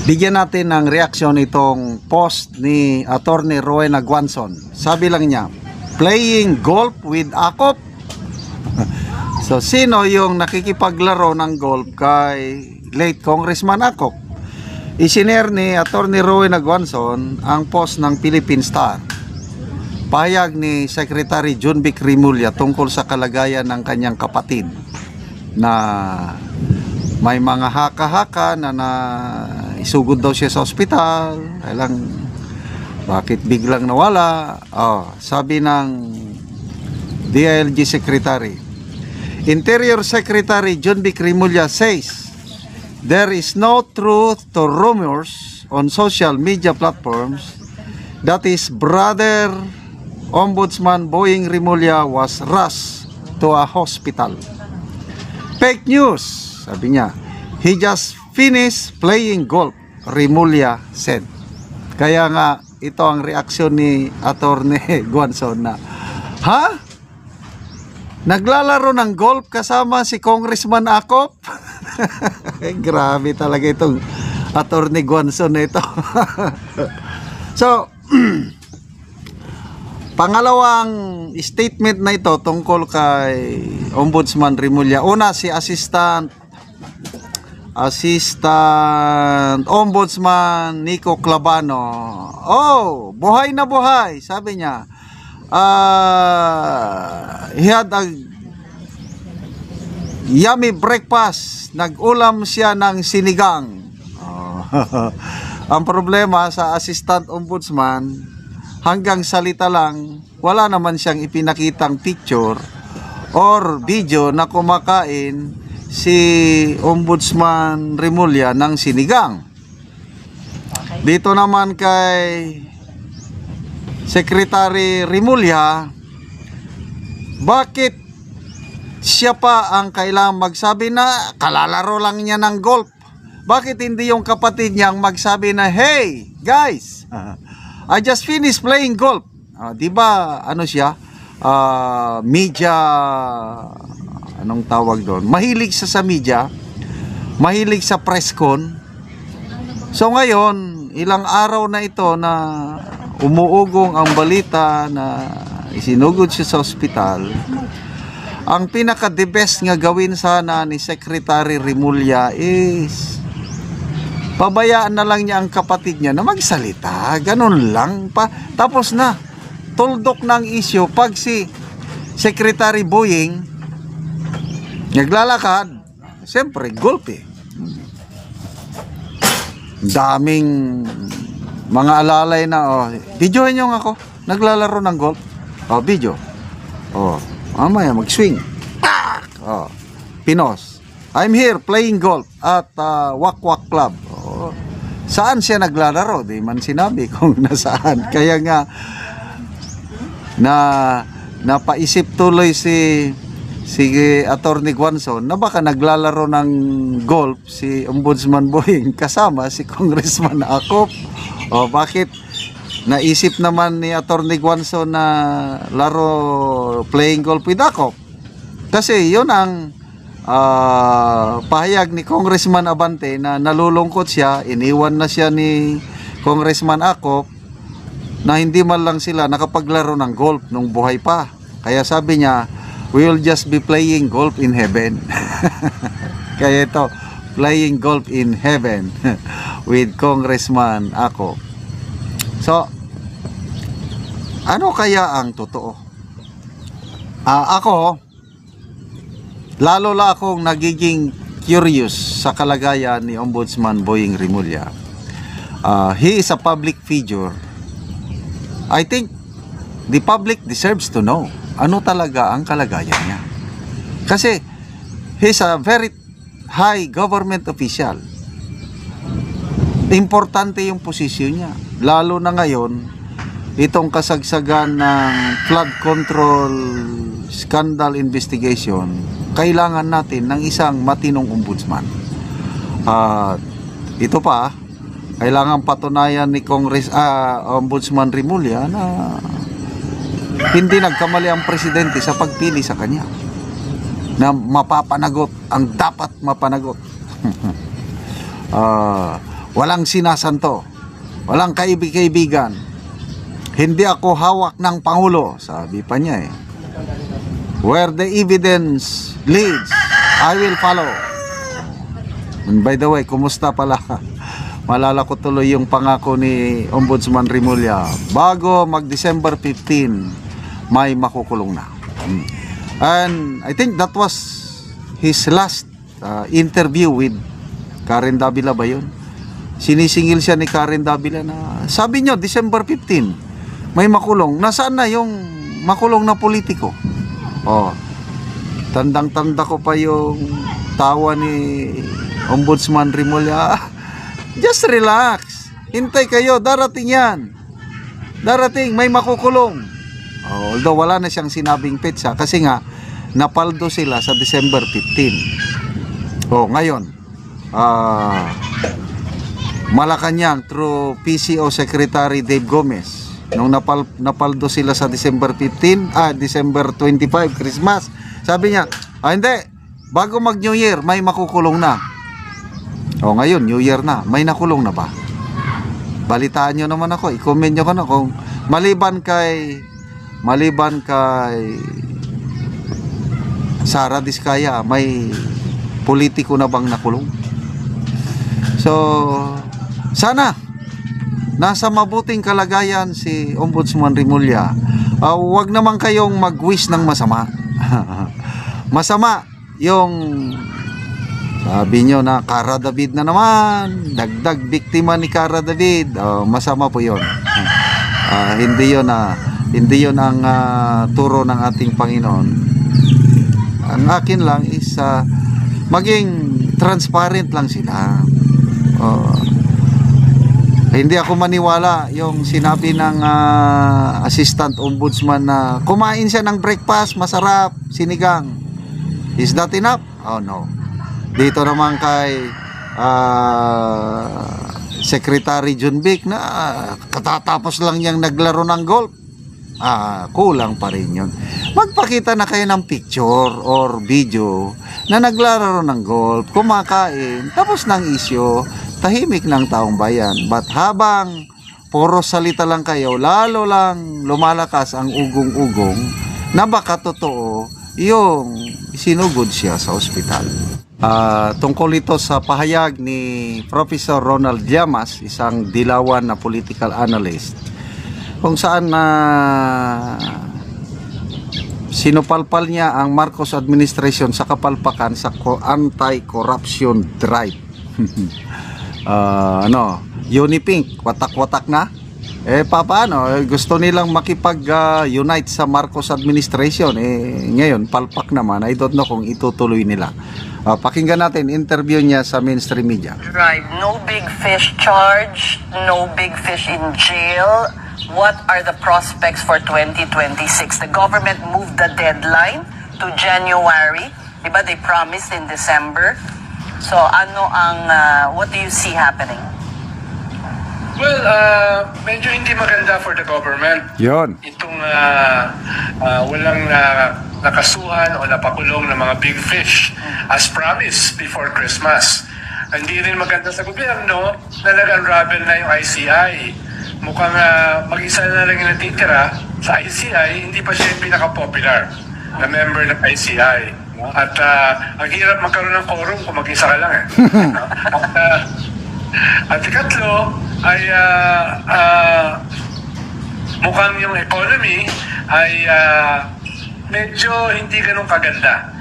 Bigyan natin ng reaksyon itong post ni Attorney Rowena Guanzon. Sabi lang niya, playing golf with Akop. So sino yung nakikipaglaro ng golf kay late Congressman Akop? Isinare ni Attorney Rowena Guanzon ang post ng Philippine Star. Pahayag ni Secretary John Vic Rimulya tungkol sa kalagayan ng kanyang kapatid na may mga haka-haka na isugod daw siya sa ospital. Kailang bakit biglang nawala? Sabi ng DILG Secretary, Interior Secretary John Vic Rimulya says there is no truth to rumors on social media platforms that his brother Ombudsman Boying Rimulya was rushed to a hospital. Fake news, sabi niya. He just finished playing golf, Rimulya said. Kaya nga, ito ang reaksyon ni Attorney Guanzon na, ha? Naglalaro ng golf kasama si Congressman Akop? Grabe talaga itong Attorney Guanzon na ito. So, pangalawang statement na ito tungkol kay Ombudsman Rimulya. Una, si Assistant Ombudsman Nico Clavano. Buhay na buhay, sabi niya. He had a yummy breakfast. Nag-ulam siya ng sinigang. Ang problema sa Assistant Ombudsman, hanggang salita lang, wala naman siyang ipinakitang picture or video na kumakain si Ombudsman Rimulya ng sinigang. Dito naman kay Secretary Rimulya, bakit siya pa ang kailangang magsabi na kalalaro lang niya ng golf? Bakit hindi yung kapatid niyang magsabi na, hey guys, I just finished playing golf. Diba ano siya? Media, anong tawag doon? Mahilig sa media, mahilig sa press con. So ngayon, ilang araw na ito na umuugong ang balita na isinugod siya sa ospital. Ang pinaka-the best nga gawin sana ni Secretary Rimulya is pabayaan na lang niya ang kapatid niya na magsalita. Ganun lang pa. Tapos na. Tuldok ng issue. Pag si Secretary Boying naglalakad, siyempre, golf eh. Daming mga alalay na, videoin nyo ako. Naglalaro ng golf. Video. Mamaya mag-swing. Pinos. I'm here playing golf at Wak Wak Club. Saan siya naglalaro? Di man sinabi kung nasaan. Kaya nga napaisip tuloy si Attorney Guanzon na baka naglalaro ng golf si Ombudsman Boying kasama si Congressman Akop. Bakit naisip naman ni Attorney Guanzon na laro playing golf with Akop? Kasi yun ang pahayag ni Congressman Abante na nalulungkot siya, iniwan na siya ni Congressman Akop na hindi man lang sila nakapaglaro ng golf nung buhay pa. Kaya sabi niya, we will just be playing golf in heaven. Kaya ito, playing golf in heaven with Congressman Akop. So, ano kaya ang totoo? Ako, lalo la akong nagiging curious sa kalagayan ni Ombudsman Boying Rimulya. He is a public figure. I think the public deserves to know ano talaga ang kalagayan niya. Kasi he's a very high government official. Importante yung posisyon niya. Lalo na ngayon, itong kasagsagan ng flood control scandal investigation, kailangan natin ng isang matinong ombudsman. Ito pa, kailangan patunayan ni Ombudsman Rimulya na hindi nagkamali ang presidente sa pagpili sa kanya, na mapapanagot ang dapat mapanagot. walang sinasanto, walang kaibig-kaibigan. Hindi ako hawak ng Pangulo, sabi pa niya eh. Where the evidence leads, I will follow. And by the way, kumusta pala? Malala ko tuloy yung pangako ni Ombudsman Remulla. Bago mag-December 15, may makukulong na. And I think that was his last interview with Karen Davila ba yun? Sinisingil siya ni Karen Davila na sabi nyo December 15 may makulong. Nasaan na yung makulong na politiko? Oh, tandang-tanda ko pa yung tawa ni Ombudsman Remulla. Just relax, hintay kayo, darating yan, darating, may makukulong. Although wala na siyang sinabing petsa kasi nga napaldo sila sa December 15. Ngayon Malacanang through PCO Secretary Dave Gomez, nung napaldo sila sa December 15, December 25, Christmas, sabi niya, hindi, bago mag New Year may makukulong na. Ngayon New Year na, may nakulong na ba? Balitaan nyo naman ako, i-comment nyo ko na kung maliban kay Sara Diskaya, may politiko na bang nakulong? So sana nasa mabuting kalagayan si Ombudsman Remulla. Huwag naman kayong mag-wish ng masama. Masama yung sabi nyo na Cara David na naman, dagdag biktima ni Cara David. Masama po yun. Hindi yun ang turo ng ating Panginoon. Ang akin lang is maging transparent lang sila. Hindi ako maniwala yung sinabi ng assistant ombudsman na kumain siya ng breakfast, masarap, sinigang. Is that enough? Oh no. Dito naman kay Secretary John Vic na katatapos lang niyang naglaro ng golf. Kulang pa rin yun. Magpakita na kayo ng picture or video na naglaro ng golf, kumakain, tapos ng isyo, tahimik ng taong bayan. But habang puro salita lang kayo, lalo lang lumalakas ang ugong-ugong na baka totoo yung sinugod siya sa ospital. Tungkol ito sa pahayag ni Professor Ronald Llamas, isang dilawan na political analyst, kung saan sinupalpal niya ang Marcos administration sa kapalpakan sa anti-corruption drive. Unipink, watak-watak na. Paano? Gusto nilang makipag-unite sa Marcos administration. Ngayon, palpak naman. I don't know kung itutuloy nila. Pakinggan natin, interview niya sa mainstream media. Right. No big fish charge, no big fish in jail. What are the prospects for 2026? The government moved the deadline to January. Diba? They promised in December. So, what do you see happening? Well, medyo hindi maganda for the government. Yun. Itong walang nakasuhan o napakulong ng mga big fish as promised before Christmas. Hindi rin maganda sa gobyerno na nag-unravel na yung ICI. Mukhang mag-isa na lang yung natitira sa ICI, hindi pa siya yung pinaka-popular na member ng ICI. At ang hirap magkaroon ng quorum kung mag-isa ka lang eh. At ikatlo ay mukhang yung economy ay medyo hindi ganun kaganda.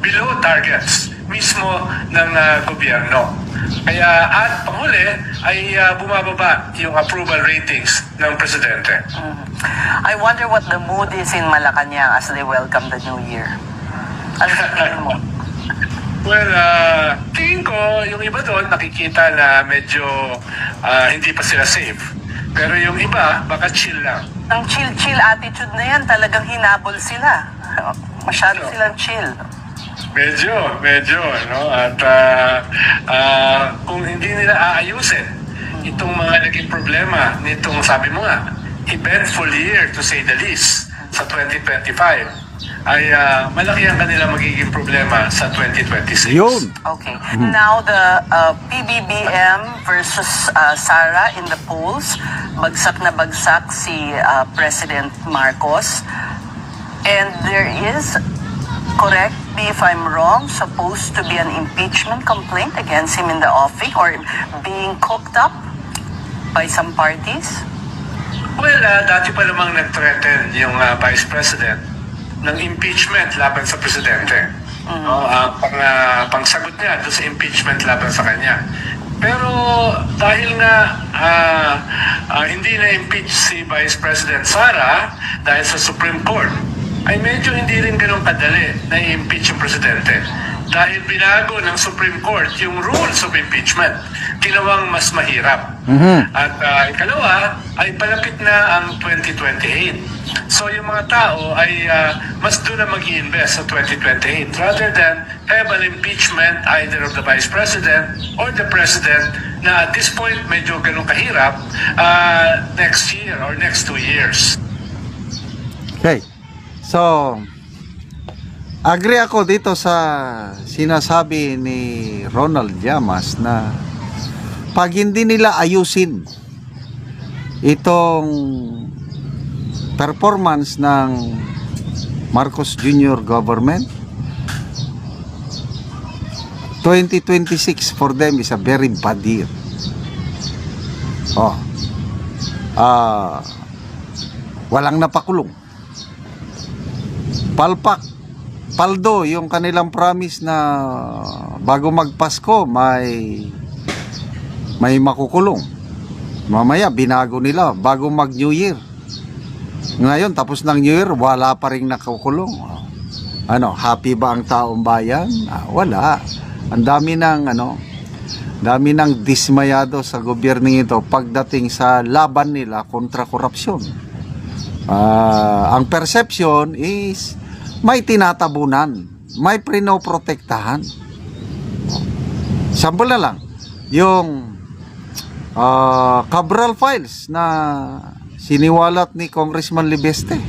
Below targets mismo ng gobyerno. Kaya at panghuli ay bumababa yung approval ratings ng presidente. I wonder what the mood is in Malacanang as they welcome the new year. Ano sa tingin mo? Well, tingin ko yung iba doon nakikita na medyo hindi pa sila safe. Pero yung iba baka chill lang. Ang chill-chill attitude na yan, talagang hinabol sila. Masyado silang chill. Medyo, no? At kung hindi nila aayusin itong mga naging problema nitong, sabi mo nga, eventful year to say the least sa 2025, ay malaki ang kanila magiging problema sa 2026. Yun. Okay. Now the PBBM versus Sara in the polls. Bagsak na bagsak si President Marcos. And there is, correct me if I'm wrong, supposed to be an impeachment complaint against him in the offing or being cooked up by some parties. Well, dati pa namang nag-threaten yung Vice President ng impeachment laban sa Presidente. No, pangsagot niya doon sa impeachment laban sa kanya. Pero dahil nga hindi na-impeach si Vice President Sara dahil sa Supreme Court, ay medyo hindi rin ganun kadali na i-impeach yung Presidente. Dahil binago ng Supreme Court yung rules of impeachment, ginawang mas mahirap. At ikalawa, ay palapit na ang 2028. So yung mga tao ay mas doon na mag-i-invest sa 2028 rather than have an impeachment either of the Vice President or the President na at this point medyo ganun kahirap next year or next 2 years. Okay. So, agree ako dito sa sinasabi ni Ronald Llamas na pag hindi nila ayusin itong performance ng Marcos Jr. government, 2026 for them is a very bad year. Walang napakulong. Paldo yung kanilang promise na bago magpasko may makukulong. Mamaya binago nila bago mag New Year. Ngayon tapos ng New Year wala pa ring nakukulong. Happy ba ang taong bayan? Wala. Ang dami ng dismayado sa gobyerno ito pagdating sa laban nila kontra korupsyon. Ang perception is may tinatabunan, may pinoprotektahan. Sample na lang, yung Cabral files na siniwalat ni Congressman Libeste.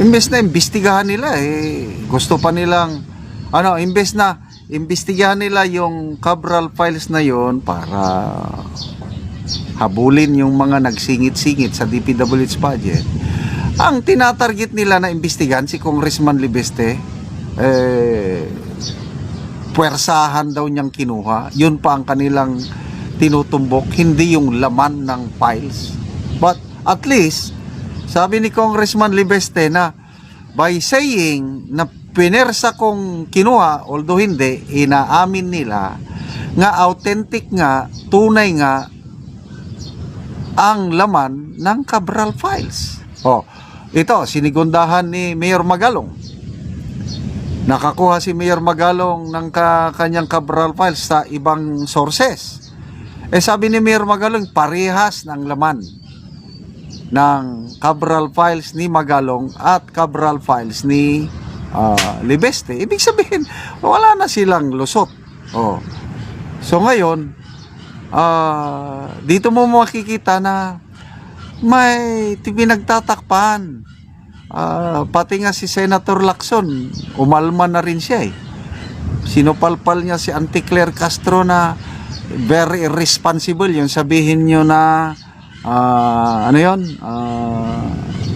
Imbes na imbestigahan nila, gusto pa nilang, imbes na imbestigahan nila yung Cabral files na yon para habulin yung mga nagsingit-singit sa DPWH budget. Ang tinatarget nila na imbestigahan si Congressman Libeste, puwersahan daw niyang kinuha. Yun pa ang kanilang tinutumbok, hindi yung laman ng files. But at least, sabi ni Congressman Libeste na by saying na pinersa kong kinuha, although hindi, inaamin nila nga authentic nga, tunay nga ang laman ng Cabral files. Ito, sinigundahan ni Mayor Magalong. Nakakuha si Mayor Magalong ng kanyang Cabral files sa ibang sources. Sabi ni Mayor Magalong, parehas ng laman ng Cabral files ni Magalong at Cabral files ni Libeste. Ibig sabihin, wala na silang lusot. So ngayon, dito mo makikita na may pinagtatakpan. Pati nga si Senator Lacson, umalma na rin siya. Sinupalpal niya si Auntie Claire Castro na very irresponsible yung sabihin nyo na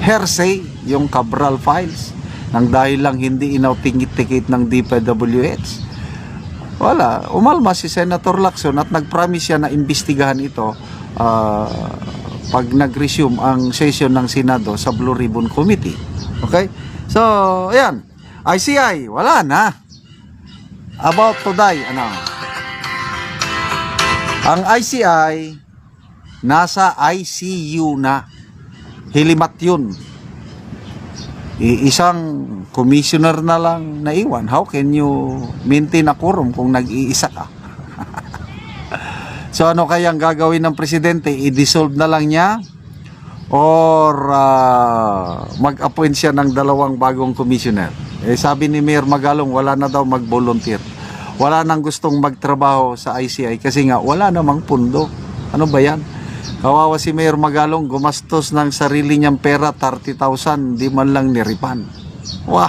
hearsay yung Cabral files nang dahil lang hindi inautingit-tikit ng DPWH. Wala, umalma si Senator Lacson at nagpromise siya na imbestigahan ito pag nag-resume ang session ng Senado sa Blue Ribbon Committee. Okay? So, ayan. ICI, wala na. About to die, ang ICI, nasa ICU na. Hilimat yun. Isang commissioner na lang naiwan. How can you maintain a quorum kung nag-iisa ka? So ano kayang gagawin ng presidente? I-dissolve na lang niya or mag-appoint siya ng 2 bagong commissioner? Sabi ni Mayor Magalong, wala na daw mag-volunteer. Wala nang gustong magtrabaho sa ICI kasi nga wala namang pundo. Ano ba yan? Kawawa si Mayor Magalong, gumastos ng sarili niyang pera, 30,000, di man lang niripan. Wow!